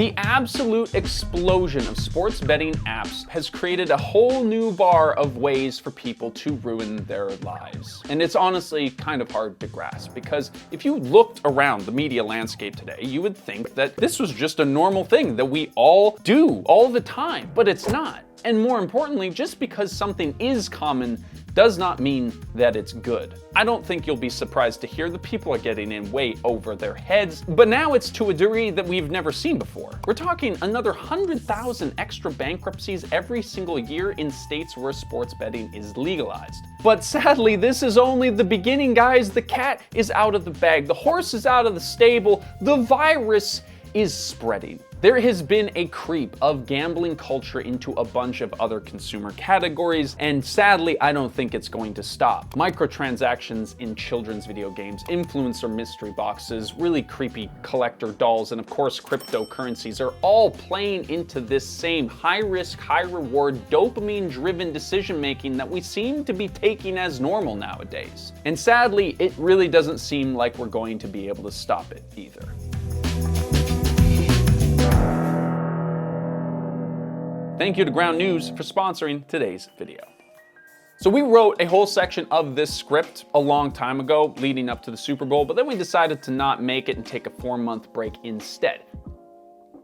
The absolute explosion of sports betting apps has created a whole new bar of ways for people to ruin their lives. And it's honestly kind of hard to grasp, because if you looked around the media landscape today, you would think that this was just a normal thing that we all do all the time, but it's not. And more importantly, just because something is common does not mean that it's good. I don't think you'll be surprised to hear that people are getting in way over their heads, but now it's to a degree that we've never seen before. We're talking another 100,000 extra bankruptcies every single year in states where sports betting is legalized. But sadly, this is only the beginning, guys. The cat is out of the bag. The horse is out of the stable. The virus is spreading. There has been a creep of gambling culture into a bunch of other consumer categories, and sadly, I don't think it's going to stop. Microtransactions in children's video games, influencer mystery boxes, really creepy collector dolls, and of course, cryptocurrencies are all playing into this same high-risk, high-reward, dopamine-driven decision-making that we seem to be taking as normal nowadays. And sadly, it really doesn't seem like we're going to be able to stop it either. Thank you to Ground News for sponsoring today's video. So we wrote a whole section of this script a long time ago leading up to the Super Bowl, but then we decided to not make it and take a 4-month break instead.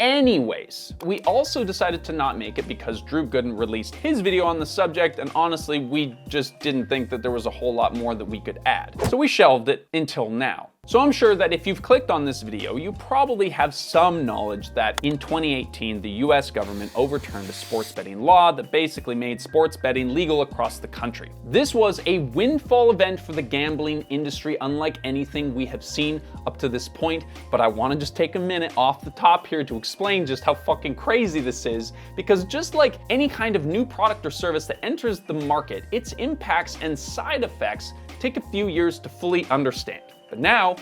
Anyways, we also decided to not make it because Drew Gooden released his video on the subject, and honestly, we just didn't think that there was a whole lot more that we could add. So we shelved it until now. So I'm sure that if you've clicked on this video, you probably have some knowledge that in 2018, the US government overturned a sports betting law that basically made sports betting legal across the country. This was a windfall event for the gambling industry, unlike anything we have seen up to this point, but I want to just take a minute off the top here to explain just how fucking crazy this is, because just like any kind of new product or service that enters the market, its impacts and side effects take a few years to fully understand. But now,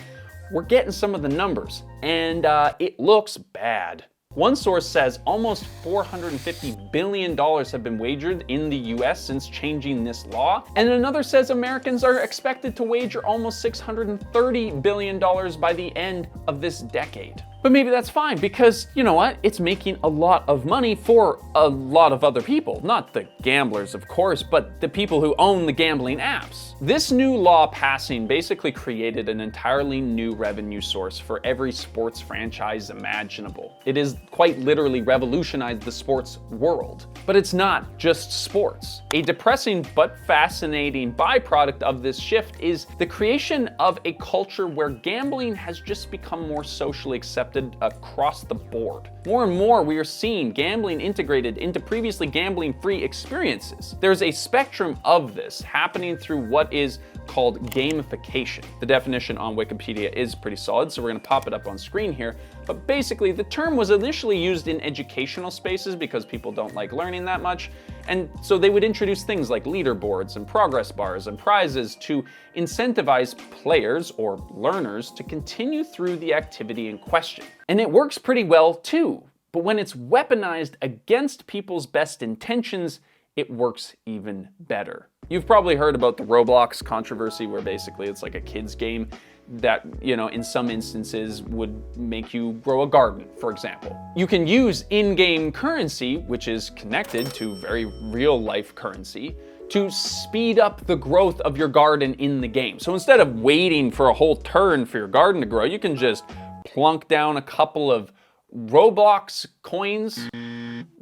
we're getting some of the numbers, and it looks bad. One source says almost $450 billion have been wagered in the US since changing this law, and another says Americans are expected to wager almost $630 billion by the end of this decade. But maybe that's fine, because you know what? It's making a lot of money for a lot of other people. Not the gamblers, of course, but the people who own the gambling apps. This new law passing basically created an entirely new revenue source for every sports franchise imaginable. It has quite literally revolutionized the sports world. But it's not just sports. A depressing but fascinating byproduct of this shift is the creation of a culture where gambling has just become more socially accepted across the board. More and more, we are seeing gambling integrated into previously gambling-free experiences. There's a spectrum of this happening through what is called gamification. The definition on Wikipedia is pretty solid, so we're going to pop it up on screen here. But basically, the term was initially used in educational spaces because people don't like learning that much. And so they would introduce things like leaderboards and progress bars and prizes to incentivize players or learners to continue through the activity in question. And it works pretty well too, but when it's weaponized against people's best intentions, it works even better. You've probably heard about the Roblox controversy, where basically it's like a kid's game that, you know, in some instances would make you grow a garden, for example. You can use in-game currency, which is connected to very real-life currency, to speed up the growth of your garden in the game. So instead of waiting for a whole turn for your garden to grow, you can just plunk down a couple of Roblox coins,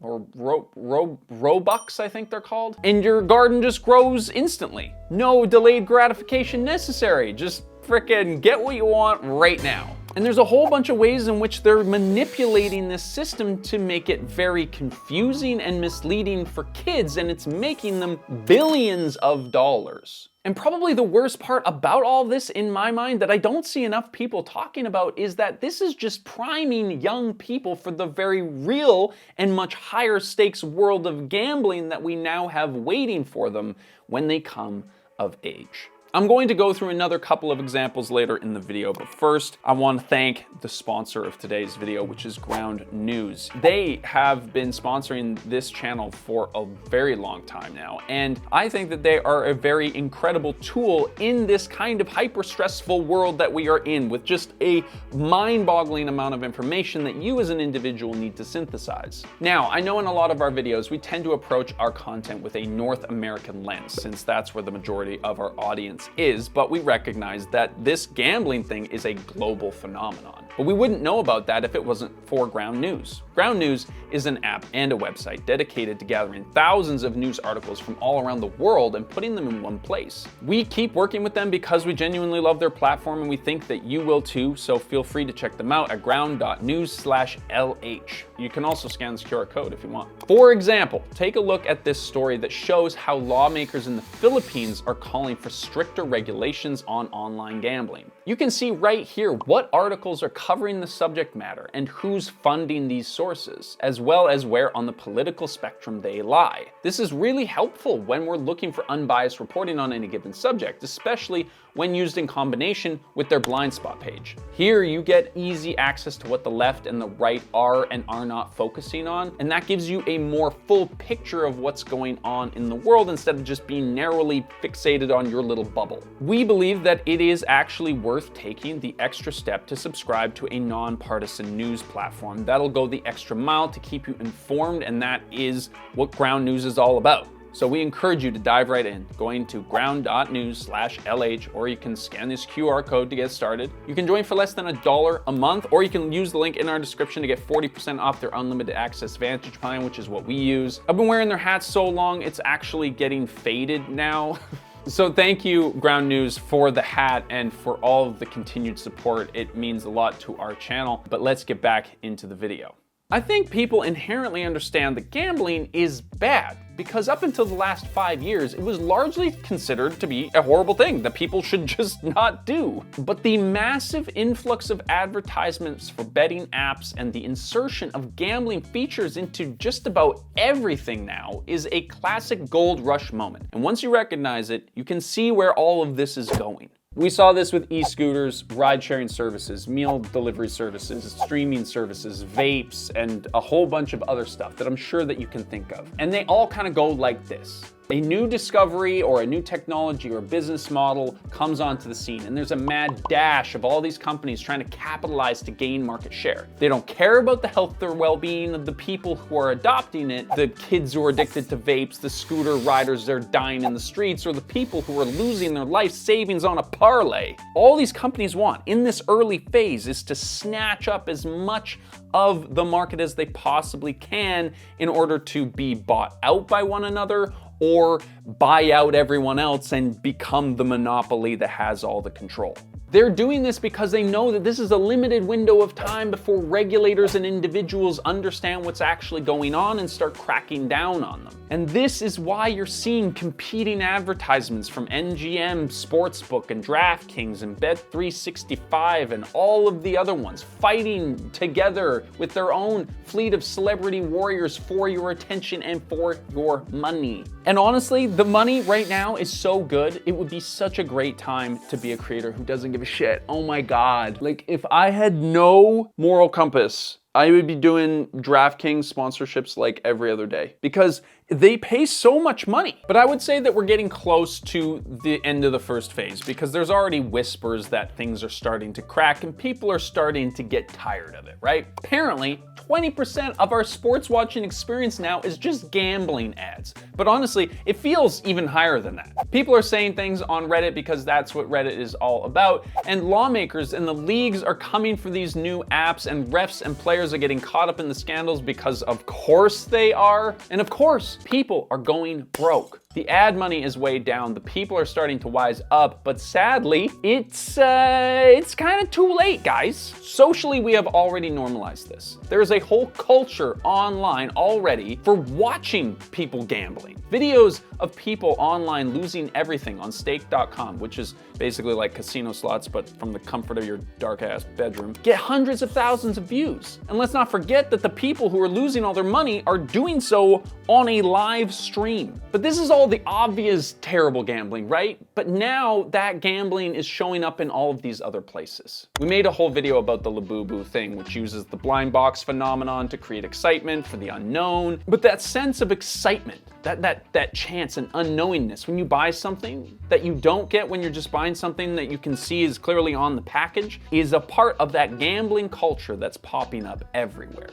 or Robux, I think they're called, and your garden just grows instantly. No delayed gratification necessary. Just frickin' get what you want right now. And there's a whole bunch of ways in which they're manipulating this system to make it very confusing and misleading for kids, and it's making them billions of dollars. And probably the worst part about all this, in my mind, that I don't see enough people talking about, is that this is just priming young people for the very real and much higher stakes world of gambling that we now have waiting for them when they come of age. I'm going to go through another couple of examples later in the video, but first I want to thank the sponsor of today's video, which is Ground News. They have been sponsoring this channel for a very long time now, and I think that they are a very incredible tool in this kind of hyper-stressful world that we are in, with just a mind-boggling amount of information that you as an individual need to synthesize. Now, I know in a lot of our videos, we tend to approach our content with a North American lens, since that's where the majority of our audience is, but we recognize that this gambling thing is a global phenomenon. But we wouldn't know about that if it wasn't for Ground News. Ground News is an app and a website dedicated to gathering thousands of news articles from all around the world and putting them in one place. We keep working with them because we genuinely love their platform, and we think that you will too, so feel free to check them out at ground.news/LH. You can also scan this QR code if you want. For example, take a look at this story that shows how lawmakers in the Philippines are calling for stricter regulations on online gambling. You can see right here what articles are covering the subject matter and who's funding these sources, as well as where on the political spectrum they lie. This is really helpful when we're looking for unbiased reporting on any given subject, especially when used in combination with their blind spot page. Here you get easy access to what the left and the right are and are not focusing on, and that gives you a more full picture of what's going on in the world instead of just being narrowly fixated on your little bubble. We believe that it is actually worth taking the extra step to subscribe to a nonpartisan news platform that'll go the extra mile to keep you informed, and that is what Ground News is all about. So we encourage you to dive right in, going to ground.news/LH, or you can scan this QR code to get started. You can join for less than $1 a month, or you can use the link in our description to get 40% off their unlimited access Vantage plan, which is what we use. I've been wearing their hats so long, it's actually getting faded now. So thank you, Ground News, for the hat and for all of the continued support. It means a lot to our channel, but let's get back into the video. I think people inherently understand that gambling is bad, because up until the last 5 years, it was largely considered to be a horrible thing that people should just not do. But the massive influx of advertisements for betting apps and the insertion of gambling features into just about everything now is a classic gold rush moment. And once you recognize it, you can see where all of this is going. We saw this with e-scooters, ride-sharing services, meal delivery services, streaming services, vapes, and a whole bunch of other stuff that I'm sure that you can think of. And they all kind of go like this. A new discovery or a new technology or business model comes onto the scene, and there's a mad dash of all these companies trying to capitalize to gain market share. They don't care about the health or well-being of the people who are adopting it, the kids who are addicted to vapes, the scooter riders that are dying in the streets, or the people who are losing their life savings on a parlay. All these companies want in this early phase is to snatch up as much of the market as they possibly can in order to be bought out by one another, or buy out everyone else and become the monopoly that has all the control. They're doing this because they know that this is a limited window of time before regulators and individuals understand what's actually going on and start cracking down on them. And this is why you're seeing competing advertisements from NGM, Sportsbook, and DraftKings, and Bet365, and all of the other ones fighting together with their own fleet of celebrity warriors for your attention and for your money. And honestly, the money right now is so good, it would be such a great time to be a creator who doesn't give a shit. Oh my God. Like, if I had no moral compass, I would be doing DraftKings sponsorships like every other day, because they pay so much money. But I would say that we're getting close to the end of the first phase, because there's already whispers that things are starting to crack and people are starting to get tired of it, right? Apparently, 20% of our sports watching experience now is just gambling ads. But honestly, it feels even higher than that. People are saying things on Reddit because that's what Reddit is all about, and lawmakers and the leagues are coming for these new apps, and refs and players are getting caught up in the scandals because of course they are. And of course, people are going broke. The ad money is way down, the people are starting to wise up, but sadly, it's kind of too late, guys. Socially, we have already normalized this. There's a whole culture online already for watching people gambling. Videos of people online losing everything on stake.com, which is basically like casino slots, but from the comfort of your dark-ass bedroom, get hundreds of thousands of views. And let's not forget that the people who are losing all their money are doing so on a live stream. But this is all all the obvious terrible gambling, right? But now that gambling is showing up in all of these other places. We made a whole video about the Labubu thing, which uses the blind box phenomenon to create excitement for the unknown. But that sense of excitement, that chance and unknowingness when you buy something that you don't get when you're just buying something that you can see is clearly on the package, is a part of that gambling culture that's popping up everywhere.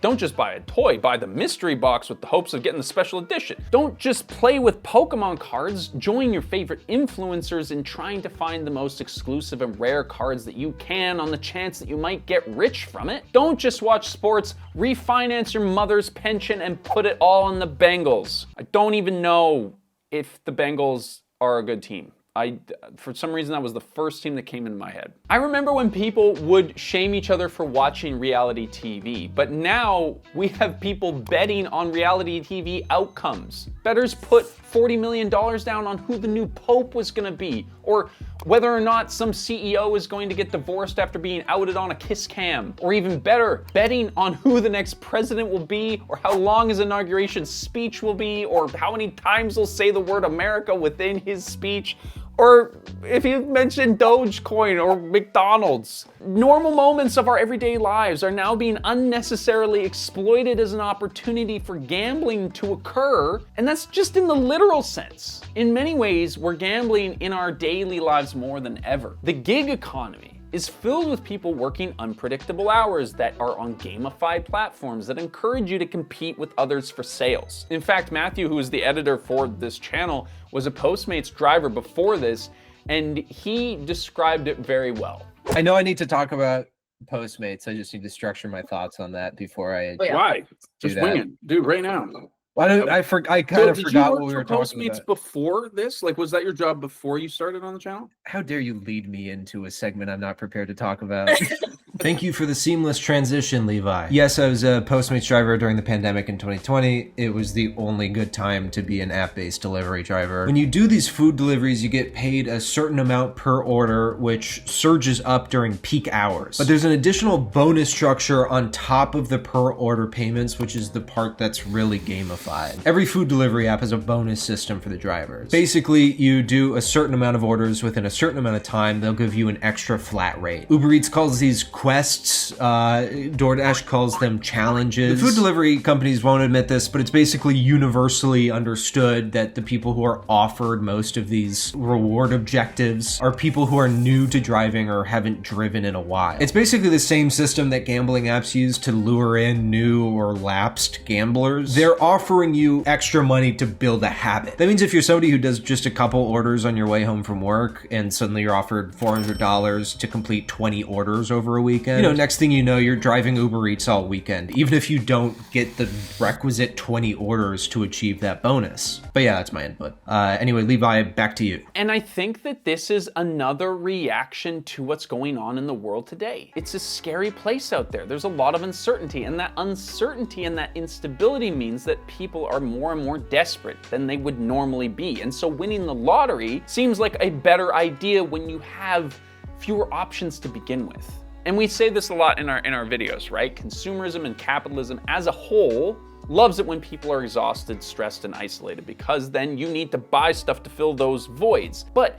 Don't just buy a toy, buy the mystery box with the hopes of getting the special edition. Don't just play with Pokemon cards, join your favorite influencers in trying to find the most exclusive and rare cards that you can on the chance that you might get rich from it. Don't just watch sports, refinance your mother's pension and put it all on the Bengals. I don't even know if the Bengals are a good team. For some reason, that was the first team that came into my head. I remember when people would shame each other for watching reality TV, but now we have people betting on reality TV outcomes. Bettors put $40 million down on who the new pope was gonna be, or whether or not some CEO is going to get divorced after being outed on a kiss cam, or even better, betting on who the next president will be, or how long his inauguration speech will be, or how many times he'll say the word America within his speech, or if you mention Dogecoin or McDonald's. Normal moments of our everyday lives are now being unnecessarily exploited as an opportunity for gambling to occur, and that's just in the literal sense. In many ways, we're gambling in our daily lives more than ever. The gig economy is filled with people working unpredictable hours that are on gamified platforms that encourage you to compete with others for sales. In fact, Matthew, who is the editor for this channel, was a Postmates driver before this, and he described it very well. I know I need to talk about Postmates. I just need to structure my thoughts on that before I Why? Just wing it. Dude, right now. Why don't I kind of forgot what we were talking Postmates about. before this? Like, was that your job before you started on the channel? How dare you lead me into a segment I'm not prepared to talk about? Thank you for the seamless transition, Levi. Yes, I was a Postmates driver during the pandemic in 2020. It was the only good time to be an app-based delivery driver. When you do these food deliveries, you get paid a certain amount per order, which surges up during peak hours. But there's an additional bonus structure on top of the per order payments, which is the part that's really gamified. Every food delivery app has a bonus system for the drivers. Basically, you do a certain amount of orders within a certain amount of time, they'll give you an extra flat rate. Uber Eats calls these quests, DoorDash calls them challenges. The food delivery companies won't admit this, but it's basically universally understood that the people who are offered most of these reward objectives are people who are new to driving or haven't driven in a while. It's basically the same system that gambling apps use to lure in new or lapsed gamblers. They're offering you extra money to build a habit. That means if you're somebody who does just a couple orders on your way home from work and suddenly you're offered $400 to complete 20 orders over a weekend, you know, next thing you know, you're driving Uber Eats all weekend, even if you don't get the requisite 20 orders to achieve that bonus. But yeah, that's my input. Anyway, Levi, back to you. And I think that this is another reaction to what's going on in the world today. It's a scary place out there. There's a lot of uncertainty, and that uncertainty and that instability means that people are more and more desperate than they would normally be. And so winning the lottery seems like a better idea when you have fewer options to begin with. And we say this a lot in our videos, right? Consumerism and capitalism as a whole loves it when people are exhausted, stressed, and isolated, because then you need to buy stuff to fill those voids. But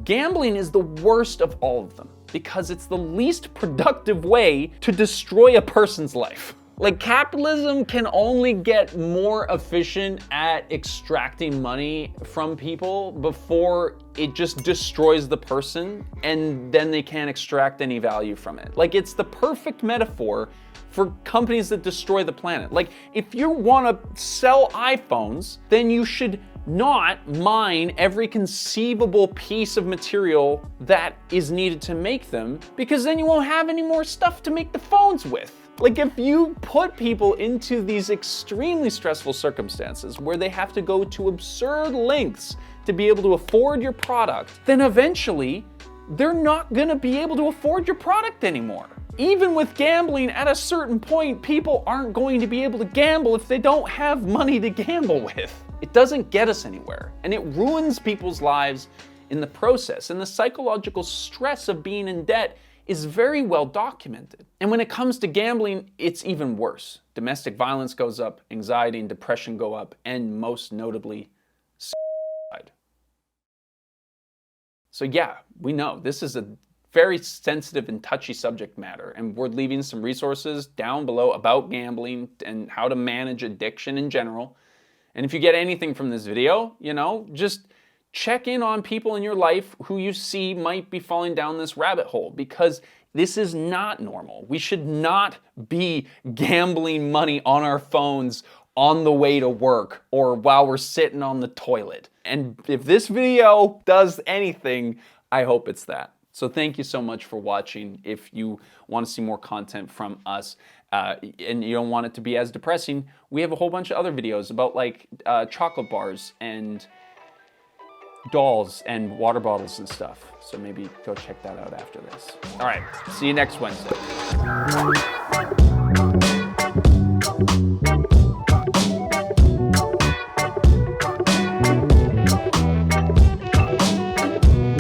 gambling is the worst of all of them because it's the least productive way to destroy a person's life. Like, capitalism can only get more efficient at extracting money from people before it just destroys the person and then they can't extract any value from it. Like, it's the perfect metaphor for companies that destroy the planet. Like, if you want to sell iPhones, then you should not mine every conceivable piece of material that is needed to make them, because then you won't have any more stuff to make the phones with. Like, if you put people into these extremely stressful circumstances where they have to go to absurd lengths to be able to afford your product, then eventually they're not gonna be able to afford your product anymore. Even with gambling, at a certain point, people aren't going to be able to gamble if they don't have money to gamble with. It doesn't get us anywhere, and it ruins people's lives in the process. And the psychological stress of being in debt is very well documented. And when it comes to gambling, it's even worse. Domestic violence goes up, anxiety and depression go up, and most notably, suicide. So yeah, we know this is a very sensitive and touchy subject matter, and we're leaving some resources down below about gambling and how to manage addiction in general. And if you get anything from this video, you know, just check in on people in your life who you see might be falling down this rabbit hole, because this is not normal. We should not be gambling money on our phones on the way to work or while we're sitting on the toilet. And if this video does anything, I hope it's that. So thank you so much for watching. If you want to see more content from us and you don't want it to be as depressing, we have a whole bunch of other videos about like chocolate bars and dolls and water bottles and stuff. So maybe go check that out after this. All right, see you next Wednesday.